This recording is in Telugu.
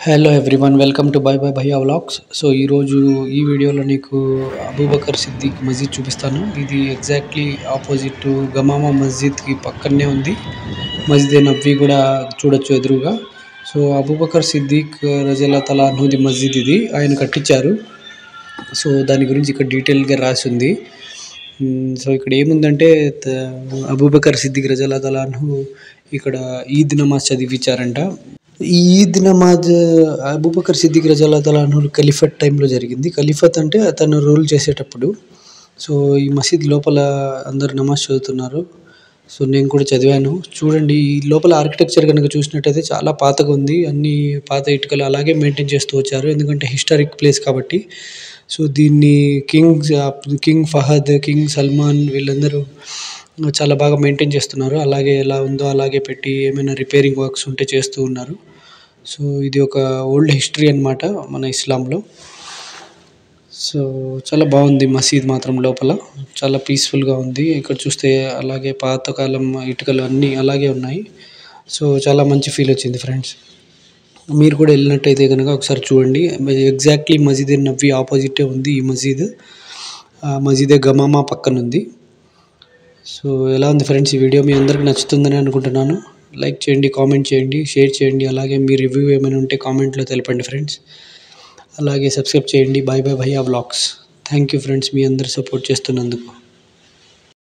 Hello everyone welcome to buy by భయ్యా వ్లాగ్స్. సో ఈరోజు ఈ వీడియోలో నీకు అబూబకర్ సిద్దిక్ మస్జిద్ చూపిస్తాను. ఇది ఎగ్జాక్ట్లీ ఆపోజిట్ గమామా మస్జిద్కి పక్కనే ఉంది. మస్జిద్ నబీ కూడా చూడొచ్చు ఎదురుగా. సో అబూబకర్ సిద్దిక్ రజల్లా తలా అన్హుది మస్జిద్ ఇది, ఆయన కట్టించారు. సో దాని గురించి ఇక్కడ డీటెయిల్గా రాసి ఉంది. సో ఇక్కడ ఏముందంటే అబూబకర్ సిద్దిక్ రజల్లా తలా అన్హు ఇక్కడ ఈద్ నమాజ్ చదివించారంట. ఈ ఈద్ నమాజ్ అబూబకర్ సిద్దిక్ రజల్లాహు తఆలా అన్హు ఖలీఫత్ టైంలో జరిగింది. ఖలీఫత్ అంటే అతను రూల్ చేసేటప్పుడు. సో ఈ మసీద్ లోపల అందరు నమాజ్ చదువుతున్నారు. సో నేను కూడా చదివాను. చూడండి ఈ లోపల ఆర్కిటెక్చర్ కనుక చూసినట్టయితే చాలా పాతగా ఉంది. అన్ని పాత ఇటుకలు అలాగే మెయింటైన్ చేస్తూ వచ్చారు, ఎందుకంటే హిస్టారిక్ ప్లేస్ కాబట్టి. సో దీన్ని కింగ్ ఫహద్, కింగ్ సల్మాన్ వీళ్ళందరూ చాలా బాగా మెయింటైన్ చేస్తున్నారు. అలాగే ఎలా ఉందో అలాగే పెట్టి ఏమైనా రిపేరింగ్ వర్క్స్ ఉంటే చేస్తూ ఉన్నారు. సో ఇది ఒక ఓల్డ్ హిస్టరీ అన్నమాట మన ఇస్లాంలో. సో చాలా బాగుంది మసీద్ మాత్రం, లోపల చాలా పీస్ఫుల్గా ఉంది. ఇక్కడ చూస్తే అలాగే పాతకాలం ఇటుకలు అన్నీ అలాగే ఉన్నాయి. సో చాలా మంచి ఫీల్ వచ్చింది ఫ్రెండ్స్. మీరు కూడా వెళ్ళినట్టయితే కనుక ఒకసారి చూడండి. ఎగ్జాక్ట్లీ మస్జిద్ నబీ ఆపోజిటే ఉంది ఈ మసీద్. మసీద్ గమామా పక్కన ఉంది. సో ఎలా ఉంది ఫ్రెండ్స్ ఈ వీడియో? మీ అందరికి నచ్చుతుందని అనుకుంటున్నాను. లైక్ చేయండి, కామెంట్ చేయండి, షేర్ చేయండి. అలాగే మీ రివ్యూ ఏమైనా ఉంటే కామెంట్లో తెలపండి ఫ్రెండ్స్. అలాగే సబ్స్క్రైబ్ చేయండి. బై బై భయ్యా వ్లాగ్స్. థ్యాంక్ యూ ఫ్రెండ్స్, మీ అందరు సపోర్ట్ చేస్తున్నందుకు.